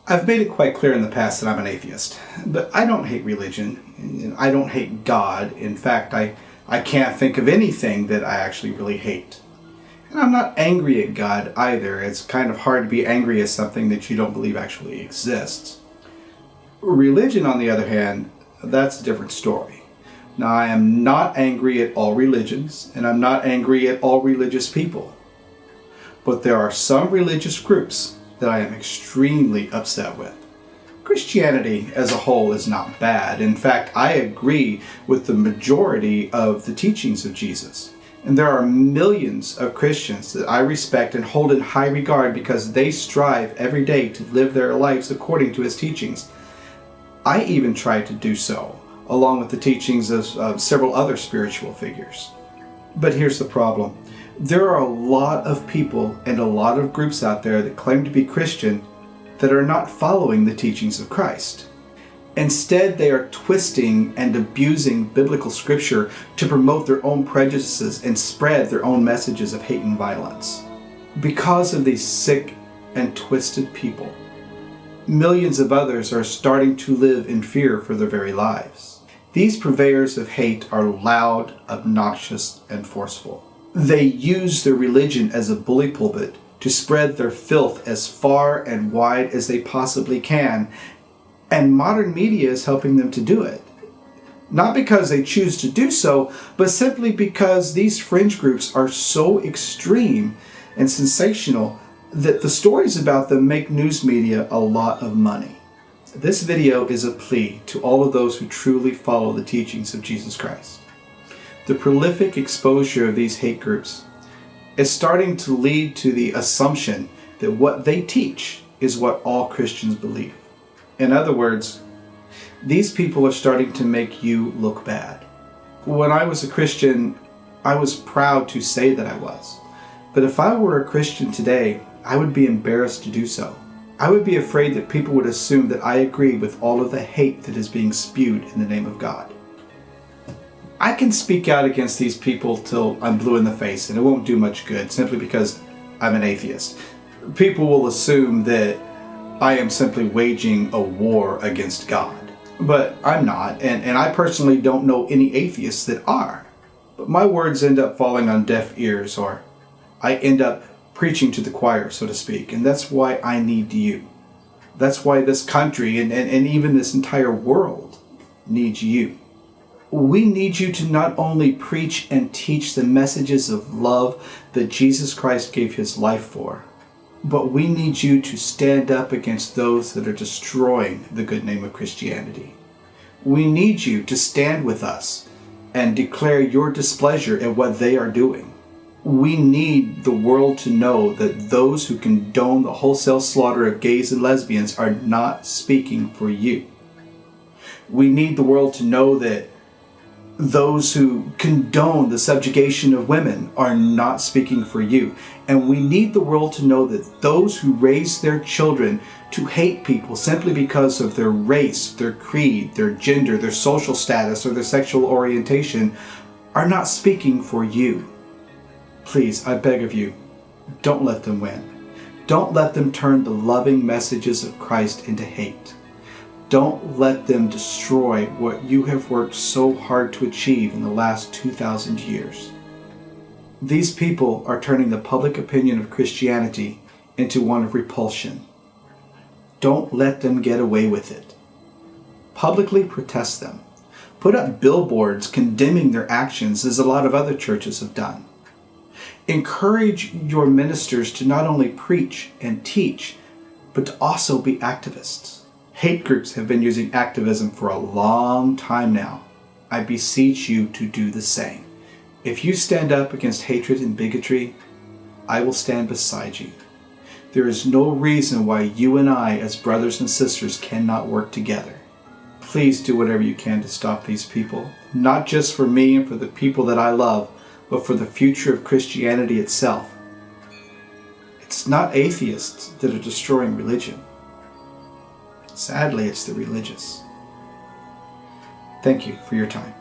I've made it quite clear in the past that I'm an atheist, but I don't hate religion. I don't hate God. In fact, I can't think of anything that I actually really hate. And I'm not angry at God either. It's kind of hard to be angry at something that you don't believe actually exists. Religion, on the other hand, that's a different story. Now, I am not angry at all religions, and I'm not angry at all religious people. But there are some religious groups that I am extremely upset with. Christianity as a whole is not bad. In fact, I agree with the majority of the teachings of Jesus. And there are millions of Christians that I respect and hold in high regard because they strive every day to live their lives according to his teachings. I even try to do so, along with the teachings of several other spiritual figures. But here's the problem. There are a lot of people and a lot of groups out there that claim to be Christian that are not following the teachings of Christ. Instead, they are twisting and abusing biblical scripture to promote their own prejudices and spread their own messages of hate and violence. Because of these sick and twisted people, millions of others are starting to live in fear for their very lives. These purveyors of hate are loud, obnoxious, and forceful. They use their religion as a bully pulpit to spread their filth as far and wide as they possibly can, and modern media is helping them to do it. Not because they choose to do so, but simply because these fringe groups are so extreme and sensational that the stories about them make news media a lot of money. This video is a plea to all of those who truly follow the teachings of Jesus Christ. The prolific exposure of these hate groups is starting to lead to the assumption that what they teach is what all Christians believe. In other words, these people are starting to make you look bad. When I was a Christian, I was proud to say that I was. But if I were a Christian today, I would be embarrassed to do so. I would be afraid that people would assume that I agreed with all of the hate that is being spewed in the name of God. I can speak out against these people till I'm blue in the face, and it won't do much good simply because I'm an atheist. People will assume that I am simply waging a war against God. But I'm not, and I personally don't know any atheists that are. But my words end up falling on deaf ears, or I end up preaching to the choir, so to speak, and that's why I need you. That's why this country and even this entire world needs you. We need you to not only preach and teach the messages of love that Jesus Christ gave his life for, but we need you to stand up against those that are destroying the good name of Christianity. We need you to stand with us and declare your displeasure at what they are doing. We need the world to know that those who condone the wholesale slaughter of gays and lesbians are not speaking for you. We need the world to know that those who condone the subjugation of women are not speaking for you. And we need the world to know that those who raise their children to hate people simply because of their race, their creed, their gender, their social status, or their sexual orientation are not speaking for you. Please, I beg of you, don't let them win. Don't let them turn the loving messages of Christ into hate. Don't let them destroy what you have worked so hard to achieve in the last 2,000 years. These people are turning the public opinion of Christianity into one of repulsion. Don't let them get away with it. Publicly protest them. Put up billboards condemning their actions, as a lot of other churches have done. Encourage your ministers to not only preach and teach, but to also be activists. Hate groups have been using activism for a long time now. I beseech you to do the same. If you stand up against hatred and bigotry, I will stand beside you. There is no reason why you and I, as brothers and sisters, cannot work together. Please do whatever you can to stop these people, not just for me and for the people that I love, but for the future of Christianity itself. It's not atheists that are destroying religion. Sadly, it's the religious. Thank you for your time.